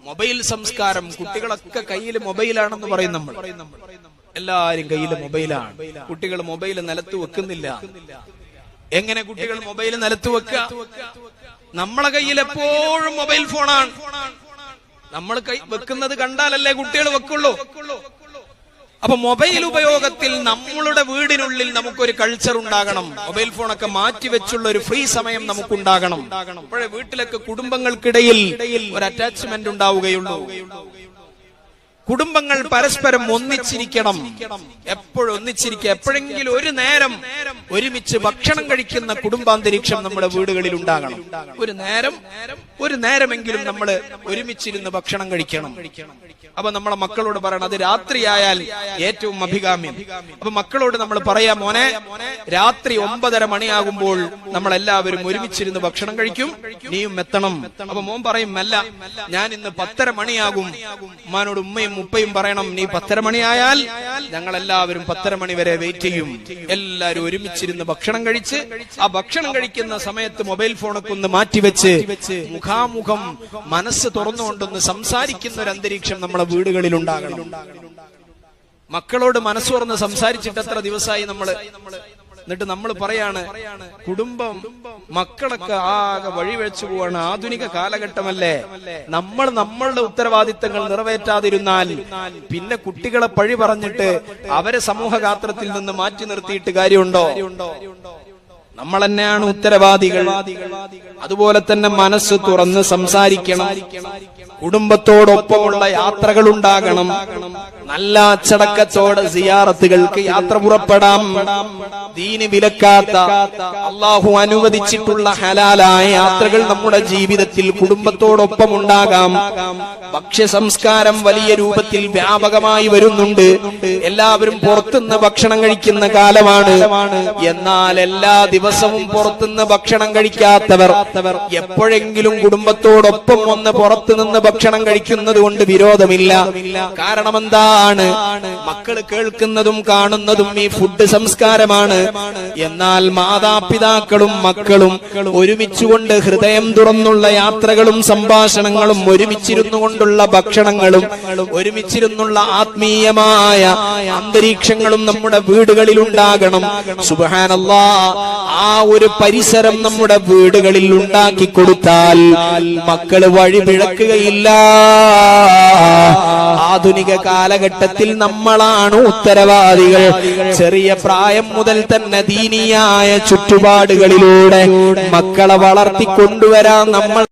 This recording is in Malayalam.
മൊബൈൽ സംസ്കാരം. കുട്ടികളൊക്കെ കയ്യിൽ മൊബൈലാണെന്ന് പറയും നമ്മൾ. എല്ലാരും കയ്യിൽ മൊബൈലാണ്. കുട്ടികൾ മൊബൈൽ നിലത്ത് വെക്കുന്നില്ല. എങ്ങനെ കുട്ടികൾ മൊബൈൽ നിലത്ത് വെക്കുക? നമ്മളെ കയ്യിൽ എപ്പോഴും മൊബൈൽ ഫോണാണ്. നമ്മൾ കൈ വെക്കുന്നത് കണ്ടാലല്ലേ കുട്ടികൾ വെക്കുള്ളൂ. അപ്പൊ മൊബൈൽ ഉപയോഗത്തിൽ നമ്മളുടെ വീടിനുള്ളിൽ നമുക്കൊരു കൾച്ചർ ഉണ്ടാകണം. മൊബൈൽ ഫോണൊക്കെ മാറ്റിവെച്ചുള്ള ഒരു ഫ്രീ സമയം നമുക്കുണ്ടാകണം. അപ്പോഴേ വീട്ടിലൊക്കെ കുടുംബങ്ങൾക്കിടയിൽ ഒരു അറ്റാച്ച്മെന്റ് ഉണ്ടാവുകയുള്ളൂ. കുടുംബങ്ങൾ പരസ്പരം ഒന്നിച്ചിരിക്കണം. എപ്പോഴും ഒന്നിച്ചിരിക്കുക. എപ്പോഴെങ്കിലും ഒരു നേരം ഒരുമിച്ച് ഭക്ഷണം കഴിക്കുന്ന കുടുംബാന്തരീക്ഷം നമ്മുടെ വീടുകളിൽ ഉണ്ടാകണം. ഒരു നേരമെങ്കിലും നമ്മൾ ഒരുമിച്ചിരുന്ന് ഭക്ഷണം കഴിക്കണം. അപ്പൊ നമ്മളെ മക്കളോട് പറയണം, അത് രാത്രിയായാൽ ഏറ്റവും അഭികാമ്യം. അപ്പൊ മക്കളോട് നമ്മൾ പറയാ, മോനെ രാത്രി 9:30 മണിയാകുമ്പോൾ നമ്മൾ എല്ലാവരും ഒരുമിച്ചിരുന്ന് ഭക്ഷണം കഴിക്കും, നീയും എത്തണം. അപ്പൊ മോൻ പറയും, അല്ല ഞാൻ ഇന്ന് 10:30 മണിയാകും. ഉമ്മാനോട് ഉമ്മയും ഉപ്പയും പറയണം, നീ 10:30 മണിയായാൽ ഞങ്ങൾ എല്ലാവരും 10:30 മണി വരെ വെയിറ്റ് ചെയ്യും. എല്ലാവരും ഒരുമിച്ചിരുന്ന് ഭക്ഷണം കഴിച്ച് ആ ഭക്ഷണം കഴിക്കുന്ന സമയത്ത് മൊബൈൽ ഫോണൊക്കെ ഒന്ന് മാറ്റിവെച്ച് മുഖാമുഖം മനസ്സ് തുറന്നുകൊണ്ടൊന്ന് സംസാരിക്കുന്ന ഒരു അന്തരീക്ഷം നമ്മളെ വീടുകളിൽ ഉണ്ടാകണം. മക്കളോട് മനസ്സ് തുറന്ന് സംസാരിച്ചിട്ട് എത്ര ദിവസമായി എന്നിട്ട് നമ്മൾ പറയാണ്, കുടുംബം മക്കളൊക്കെ ആകെ വഴിവെച്ചു പോവാണ്. ആധുനിക കാലഘട്ടമല്ലേ, നമ്മളുടെ ഉത്തരവാദിത്തങ്ങൾ നിറവേറ്റാതിരുന്നാൽ പിന്നെ കുട്ടികളെ പഴി പറഞ്ഞിട്ട് അവരെ സമൂഹഗാത്രത്തിൽ നിന്ന് മാറ്റി നിർത്തിയിട്ട് കാര്യമുണ്ടോ? നമ്മൾ തന്നെയാണ് ഉത്തരവാദികൾ. അതുപോലെ തന്നെ മനസ്സ് തുറന്ന് സംസാരിക്കണം. കുടുംബത്തോടൊപ്പമുള്ള യാത്രകൾ ഉണ്ടാകണം. നല്ല അച്ചടക്കത്തോടെ സിയാറത്തുകൾക്ക് യാത്ര പുറപ്പെടാം. ദീന് വിലക്കാത്ത അള്ളാഹു അനുവദിച്ചിട്ടുള്ള ഹലാലായ യാത്രകൾ നമ്മുടെ ജീവിതത്തിൽ കുടുംബത്തോടൊപ്പം ഉണ്ടാകാം. ഭക്ഷ്യ സംസ്കാരം വലിയ രൂപത്തിൽ വ്യാപകമായി വരുന്നുണ്ട്. എല്ലാവരും പുറത്തുനിന്ന് ഭക്ഷണം കഴിക്കുന്ന കാലമാണ്. എന്നാൽ എല്ലാ ദിവസവും പുറത്തുനിന്ന് ഭക്ഷണം കഴിക്കാത്തവർ എപ്പോഴെങ്കിലും കുടുംബത്തോടൊപ്പം വന്ന് പുറത്തുനിന്ന് ഭക്ഷണം കഴിക്കുന്നത് കൊണ്ട് വിരോധമില്ല. കാരണം എന്താണ്? മക്കൾ കേൾക്കുന്നതും കാണുന്നതും ഈ ഫുഡ് സംസ്കാരമാണ്. എന്നാൽ മാതാപിതാക്കളും മക്കളും ഒരുമിച്ചുകൊണ്ട് ഹൃദയം തുറന്നുള്ള യാത്രകളും സംഭാഷണങ്ങളും, ഒരുമിച്ചിരുന്നു കൊണ്ടുള്ള ഭക്ഷണങ്ങളും, ഒരുമിച്ചിരുന്നുള്ള ആത്മീയമായ അന്തരീക്ഷങ്ങളും നമ്മുടെ വീടുകളിൽ ഉണ്ടാകണം. സുബ്ഹാനല്ലാഹ്, ആ ഒരു പരിസരം നമ്മുടെ വീടുകളിൽ ഉണ്ടാക്കി കൊടുത്താൽ മക്കള് വഴിപിഴക്കുകയില്ല. ആധുനിക കാലഘട്ടത്തിൽ നമ്മളാണ് ഉത്തരവാദികൾ. ചെറിയ പ്രായം മുതൽ തന്നെ ദീനിയായ ചുറ്റുപാടുകളിലൂടെ മക്കളെ വളർത്തിക്കൊണ്ടുവരാൻ നമ്മൾ